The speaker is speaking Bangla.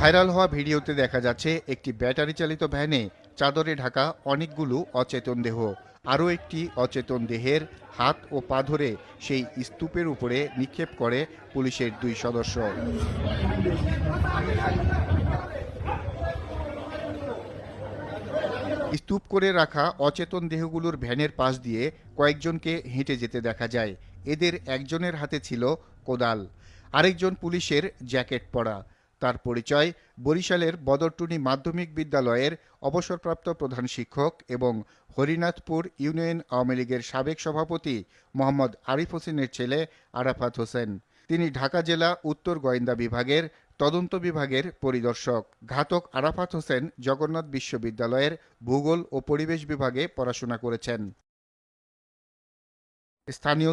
ভাইরাল হওয়া ভিডিওতে দেখা যাচ্ছে একটি ব্যাটারি চালিত ভ্যানে চাদরে ঢাকা অনেকগুলো অচেতন দেহ। আরও একটি অচেতন দেহের হাত ও পা ধরে সেই স্তূপের উপরে নিক্ষেপ করে পুলিশের দুই সদস্য। স্তূপ করে রাখা অচেতন দেহগুলোর ভ্যানের পাশ দিয়ে কয়েকজনকে হেঁটে যেতে দেখা যায়। এদের একজনের হাতে ছিল কোদাল, আরেকজন পুলিশের জ্যাকেট পরা। তার পরিচয় বরিশালের বদরটুনি মাধ্যমিক বিদ্যালয়ের অবসরপ্রাপ্ত প্রধান শিক্ষক এবং হরিনাথপুর ইউনিয়ন আওয়ামী লীগের সাবেক সভাপতি মোহাম্মদ আরিফ হোসেনের ছেলে আরাফাত হোসেন। তিনি ঢাকা জেলা উত্তর গোয়েন্দা বিভাগের তদন্ত বিভাগের পরিদর্শক। ঘাতক আরাফাত হোসেন জগন্নাথ বিশ্ববিদ্যালয়ের ভূগোল ও পরিবেশ বিভাগে পড়াশোনা করেছেন। স্থানীয়